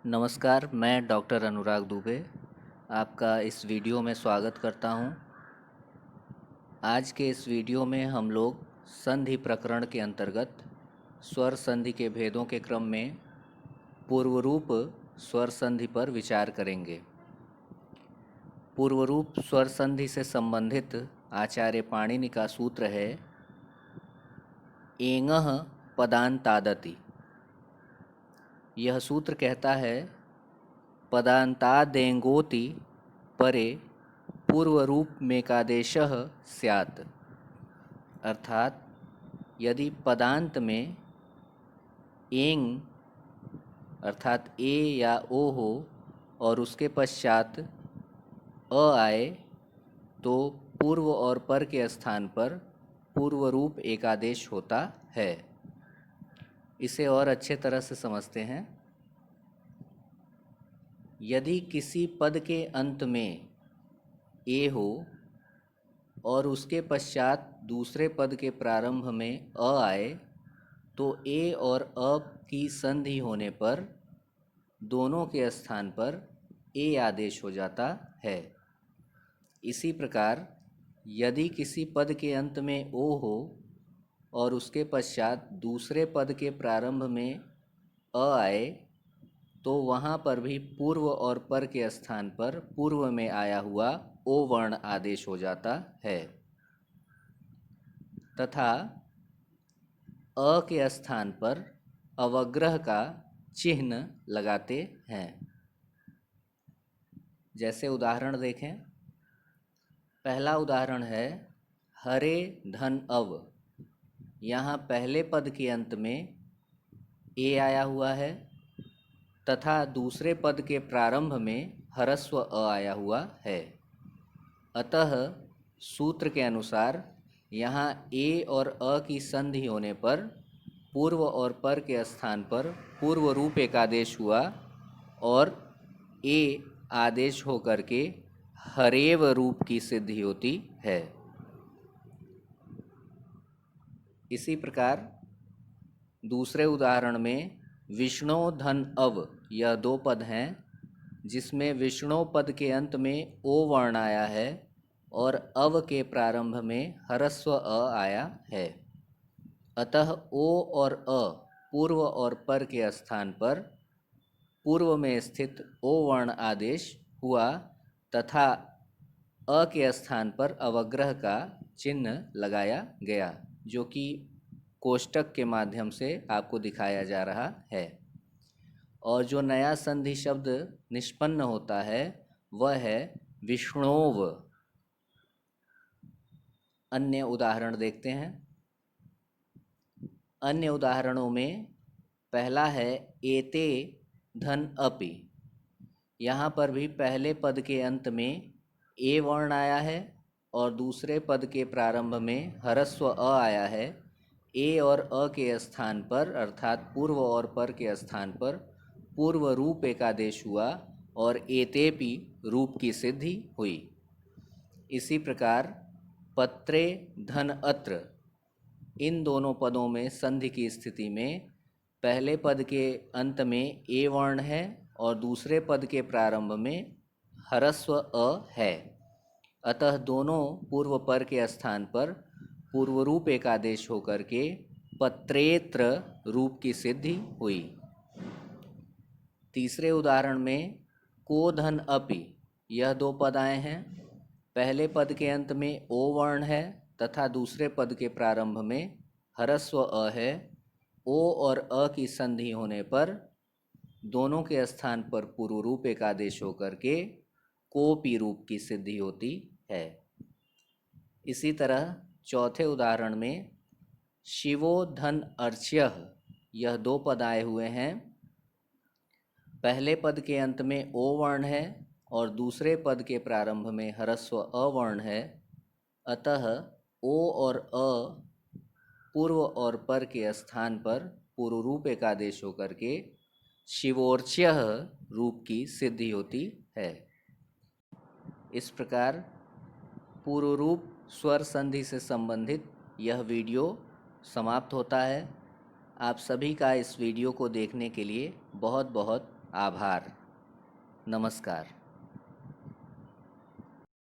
नमस्कार, मैं डॉक्टर अनुराग दुबे आपका इस वीडियो में स्वागत करता हूं। आज के इस वीडियो में हम लोग संधि प्रकरण के अंतर्गत स्वर संधि के भेदों के क्रम में पूर्वरूप स्वर संधि पर विचार करेंगे। पूर्वरूप स्वर संधि से संबंधित आचार्य पाणिनि का सूत्र है एङः पदान्तादति। यह सूत्र कहता है पदान्तादेङोति परे पूर्वरूप मेकादेशः स्यात्। अर्थात यदि पदांत में एंग अर्थात ए या ओ हो और उसके पश्चात अ आए तो पूर्व और पर के स्थान पर पूर्वरूप एकादेश होता है। इसे और अच्छे तरह से समझते हैं। यदि किसी पद के अंत में ए हो और उसके पश्चात दूसरे पद के प्रारंभ में अ आए तो ए और अ की संधि होने पर दोनों के स्थान पर ए आदेश हो जाता है। इसी प्रकार यदि किसी पद के अंत में ओ हो और उसके पश्चात दूसरे पद के प्रारंभ में अ आए तो वहाँ पर भी पूर्व और पर के स्थान पर पूर्व में आया हुआ ओ वर्ण आदेश हो जाता है तथा अ के स्थान पर अवग्रह का चिन्ह लगाते हैं। जैसे उदाहरण देखें। पहला उदाहरण है हरे धन अव। यहाँ पहले पद के अंत में ए आया हुआ है तथा दूसरे पद के प्रारंभ में ह्रस्व अ आया हुआ है। अतः सूत्र के अनुसार यहाँ ए और अ की संधि होने पर पूर्व और पर के स्थान पर पूर्व रूप एकादेश हुआ और ए आदेश होकर के हरेव रूप की सिद्धि होती है। इसी प्रकार दूसरे उदाहरण में विष्णु धन अव। यह दो पद हैं जिसमें विष्णु पद के अंत में ओ वर्ण आया है और अव के प्रारंभ में ह्रस्व अ आया है। अतः ओ और अ पूर्व और पर के स्थान पर पूर्व में स्थित ओ वर्ण आदेश हुआ तथा अ के स्थान पर अवग्रह का चिन्ह लगाया गया, जो कि कोष्टक के माध्यम से आपको दिखाया जा रहा है। और जो नया संधि शब्द निष्पन्न होता है वह है विष्णोव। अन्य उदाहरण देखते हैं। अन्य उदाहरणों में पहला है एते धन अपि। यहाँ पर भी पहले पद के अंत में ए वर्ण आया है और दूसरे पद के प्रारंभ में ह्रस्व अ आया है। ए और अ के स्थान पर अर्थात पूर्व और पर के स्थान पर पूर्व रूप एकादेश हुआ और एतेपि रूप की सिद्धि हुई। इसी प्रकार पत्रे धन अत्र। इन दोनों पदों में संधि की स्थिति में पहले पद के अंत में ए वर्ण है और दूसरे पद के प्रारंभ में ह्रस्व अ है। अतः दोनों पूर्व पर के स्थान पर पूर्वरूप एकादेश होकर के पत्रेत्र रूप की सिद्धि हुई। तीसरे उदाहरण में को धन अपि। यह दो पद आए हैं। पहले पद के अंत में ओ वर्ण है तथा दूसरे पद के प्रारंभ में ह्रस्व अ है। ओ और अ की संधि होने पर दोनों के स्थान पर पूर्व रूप एकादेश होकर के कोपी रूप की सिद्धि होती है। इसी तरह चौथे उदाहरण में शिवो धन अर्च्यः। यह दो पद आए हुए हैं। पहले पद के अंत में ओ वर्ण है और दूसरे पद के प्रारंभ में ह्रस्व अ वर्ण है। अतः ओ और अ पूर्व और पर के स्थान पर पूर्व रूप एकादेश होकर के शिवोर्च्यः रूप की सिद्धि होती है। इस प्रकार पूर्व रूप स्वर संधि से संबंधित यह वीडियो समाप्त होता है। आप सभी का इस वीडियो को देखने के लिए बहुत बहुत आभार। नमस्कार।